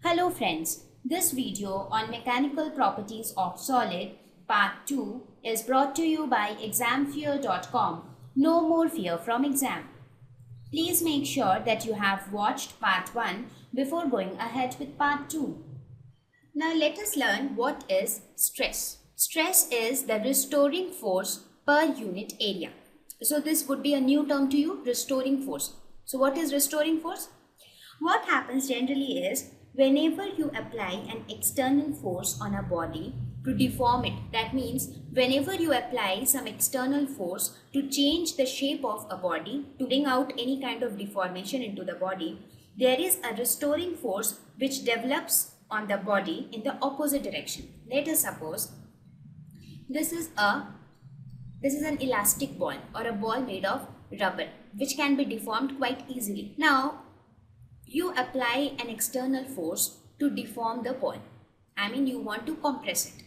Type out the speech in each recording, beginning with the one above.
Hello friends, this video on mechanical properties of solid part 2 is brought to you by examfear.com. No more fear from exam. Please make sure that you have watched part 1 before going ahead with part 2. Now let us learn what is stress. Stress is the restoring force per unit area. So this would be a new term to you, restoring force. So what is restoring force? What happens generally is whenever you apply an external force on a body to deform it, that means whenever you apply some external force to change the shape of a body, to bring out any kind of deformation into the body, there is a restoring force which develops on the body in the opposite direction. Let us suppose this is an elastic ball or a ball made of rubber which can be deformed quite easily. Now you apply an external force to deform the ball. You want to compress it.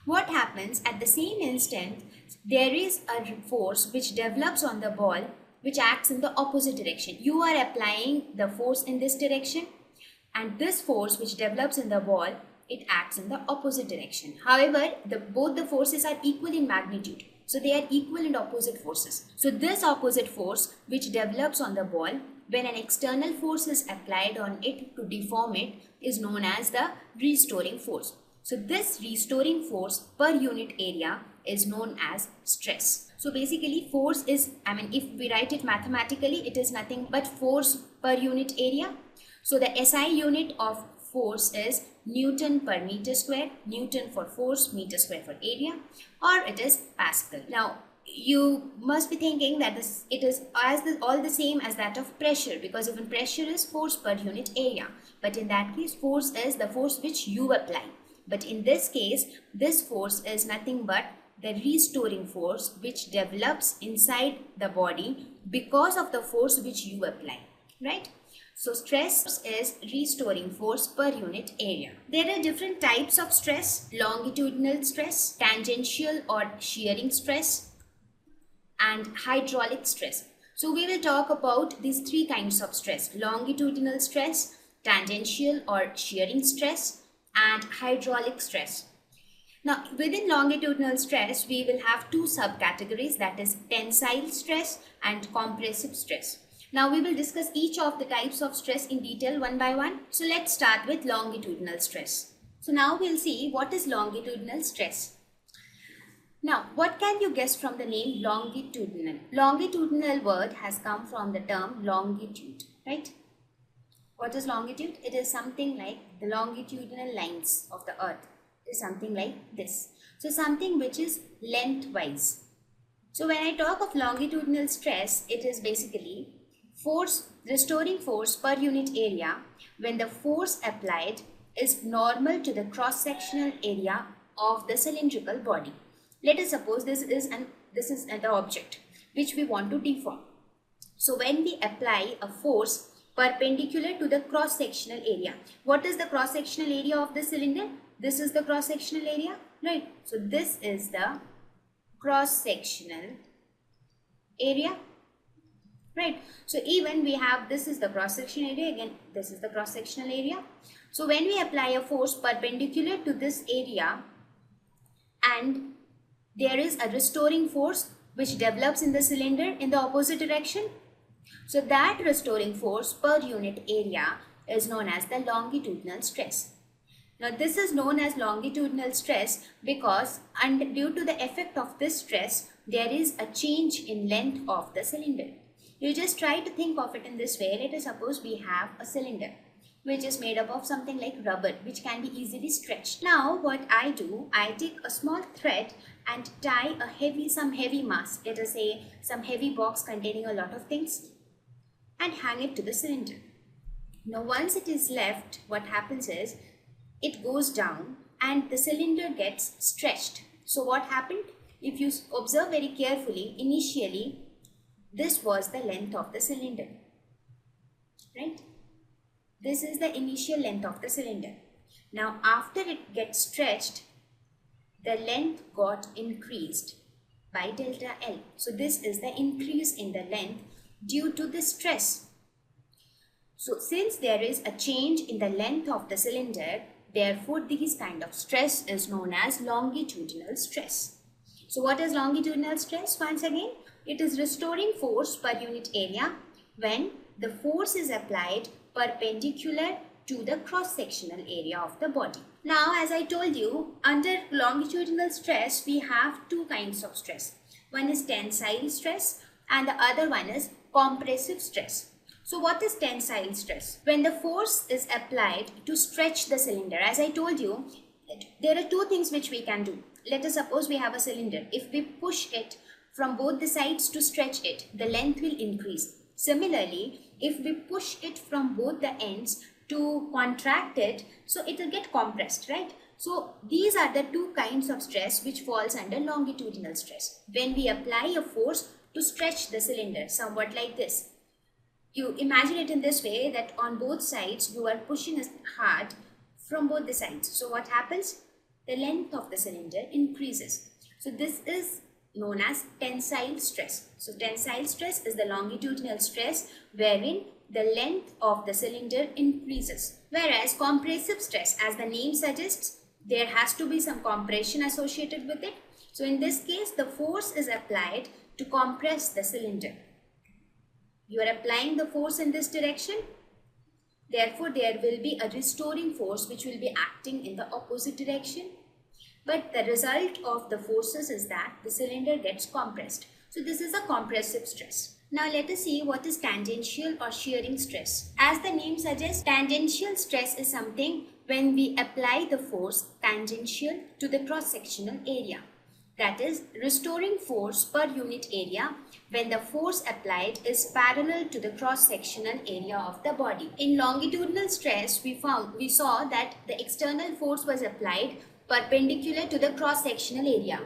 What happens at the same instant, there is a force which develops on the ball which acts in the opposite direction. You are applying the force in this direction, and this force which develops in the ball, it acts in the opposite direction. However, both the forces are equal in magnitude. So they are equal and opposite forces. So this opposite force which develops on the ball, when an external force is applied on it to deform it, is known as the restoring force. So this restoring force per unit area is known as stress. So basically force is, if we write it mathematically, it is nothing but force per unit area. So the SI unit of force is Newton per meter square, Newton for force, meter square for area, or it is Pascal. Now you must be thinking that it is all the same as that of pressure, because even pressure is force per unit area, but in that case force is the force which you apply. But in this case, this force is nothing but the restoring force which develops inside the body because of the force which you apply, right? So stress is restoring force per unit area. There are different types of stress: longitudinal stress, tangential or shearing stress, and hydraulic stress. So we will talk about these three kinds of stress: longitudinal stress, tangential or shearing stress, and hydraulic stress. Now within longitudinal stress, we will have two subcategories, that is tensile stress and compressive stress. Now we will discuss each of the types of stress in detail one by one. So let's start with longitudinal stress. So now we'll see what is longitudinal stress. Now what can you guess from the name longitudinal? Longitudinal word has come from the term longitude, right? What is longitude? It is something like the longitudinal lines of the earth. It is something like this. So something which is lengthwise. So when I talk of longitudinal stress, it is basically restoring force per unit area when the force applied is normal to the cross-sectional area of the cylindrical body. Let us suppose this is the object which we want to deform. So when we apply a force perpendicular to the cross-sectional area, what is the cross-sectional area of the cylinder? This is the cross-sectional area, right? So this is the cross-sectional area, right? So even we have, this is the cross-sectional area, again this is the cross-sectional area. So when we apply a force perpendicular to this area and there is a restoring force which develops in the cylinder in the opposite direction, so that restoring force per unit area is known as the longitudinal stress. Now this is known as longitudinal stress because, and due to the effect of this stress, there is a change in length of the cylinder. You just try to think of it in this way. Let us suppose we have a cylinder which is made up of something like rubber which can be easily stretched. Now what I do, I take a small thread and tie some heavy mass, let us say some heavy box containing a lot of things, and hang it to the cylinder. Now once it is left, what happens is it goes down and the cylinder gets stretched. So what happened? If you observe very carefully, initially this was the length of the cylinder, right? This is the initial length of the cylinder. Now after it gets stretched, the length got increased by delta L. So this is the increase in the length due to the stress. So since there is a change in the length of the cylinder, therefore this kind of stress is known as longitudinal stress. So what is longitudinal stress? Once again, it is restoring force per unit area when the force is applied perpendicular to the cross-sectional area of the body. Now, as I told you, under longitudinal stress, we have two kinds of stress. One is tensile stress and the other one is compressive stress. So what is tensile stress? When the force is applied to stretch the cylinder, as I told you, there are two things which we can do. Let us suppose we have a cylinder. If we push it from both the sides to stretch it, the length will increase. Similarly, if we push it from both the ends to contract it, so it will get compressed, right? So these are the two kinds of stress which falls under longitudinal stress. When we apply a force to stretch the cylinder, somewhat like this. You imagine it in this way, that on both sides you are pushing hard from both the sides. So what happens? The length of the cylinder increases. So this is known as tensile stress. So tensile stress is the longitudinal stress wherein the length of the cylinder increases. Whereas compressive stress, as the name suggests, there has to be some compression associated with it. So in this case, the force is applied to compress the cylinder. You are applying the force in this direction. Therefore, there will be a restoring force which will be acting in the opposite direction. But the result of the forces is that the cylinder gets compressed. So this is a compressive stress. Now let us see what is tangential or shearing stress. As the name suggests, tangential stress is something when we apply the force tangential to the cross-sectional area. That is, restoring force per unit area when the force applied is parallel to the cross-sectional area of the body. In longitudinal stress, we saw that the external force was applied perpendicular to the cross-sectional area.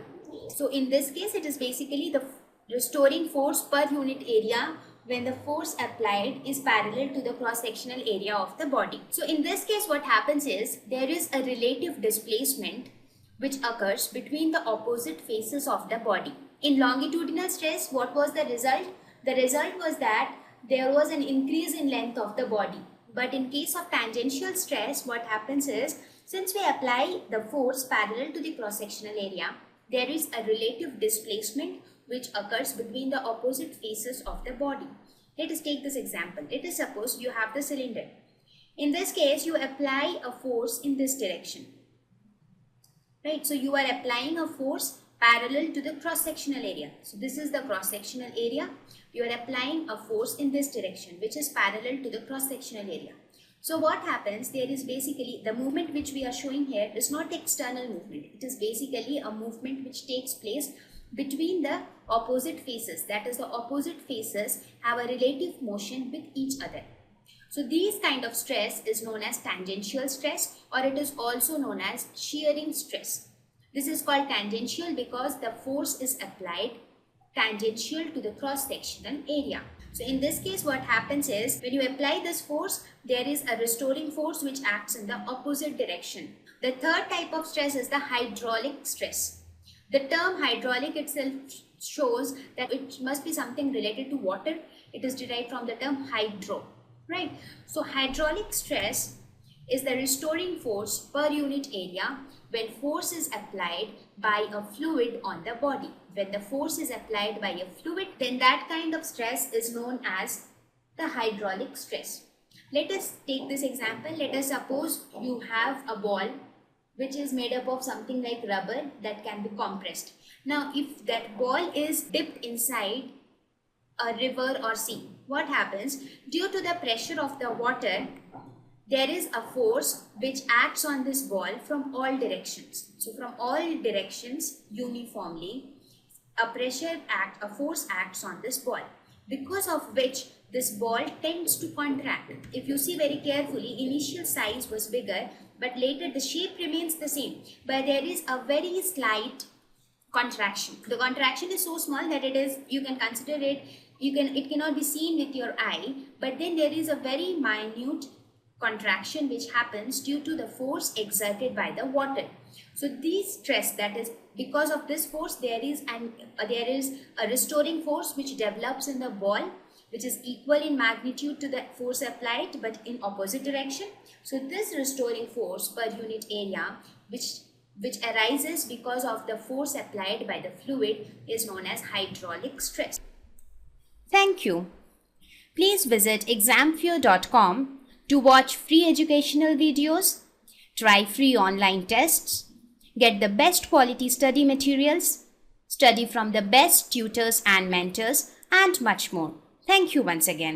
So in this case, it is basically the restoring force per unit area when the force applied is parallel to the cross-sectional area of the body. So in this case, what happens is there is a relative displacement which occurs between the opposite faces of the body. In longitudinal stress, what was the result? The result was that there was an increase in length of the body. But in case of tangential stress, what happens is, since we apply the force parallel to the cross-sectional area, there is a relative displacement which occurs between the opposite faces of the body. Let us take this example. Let us suppose you have the cylinder. In this case, you apply a force in this direction. Right, so you are applying a force parallel to the cross-sectional area. So this is the cross-sectional area. You are applying a force in this direction, which is parallel to the cross-sectional area. So what happens, there is basically the movement which we are showing here is not external movement. It is basically a movement which takes place between the opposite faces. That is, the opposite faces have a relative motion with each other. So these kind of stress is known as tangential stress, or it is also known as shearing stress. This is called tangential because the force is applied tangential to the cross-sectional area. So in this case, what happens is when you apply this force, there is a restoring force which acts in the opposite direction. The third type of stress is the hydraulic stress. The term hydraulic itself shows that it must be something related to water. It is derived from the term hydro. Right, so hydraulic stress is the restoring force per unit area when force is applied by a fluid on the body. When the force is applied by a fluid, then that kind of stress is known as the hydraulic stress. Let us take this example. Let us suppose you have a ball which is made up of something like rubber that can be compressed. Now, if that ball is dipped inside a river or sea, what happens? Due to the pressure of the water, there is a force which acts on this ball from all directions. So from all directions uniformly, a force acts on this ball, because of which this ball tends to contract. If you see very carefully, initial size was bigger, but later the shape remains the same, but there is a very slight contraction. The contraction is so small that you can consider it, it cannot be seen with your eye, but then there is a very minute contraction which happens due to the force exerted by the water. So this stress, that is because of this force, there is a restoring force which develops in the ball, which is equal in magnitude to the force applied but in opposite direction. So this restoring force per unit area which arises because of the force applied by the fluid is known as hydraulic stress. Thank you. Please visit examfear.com to watch free educational videos, try free online tests, get the best quality study materials, study from the best tutors and mentors, and much more. Thank you once again.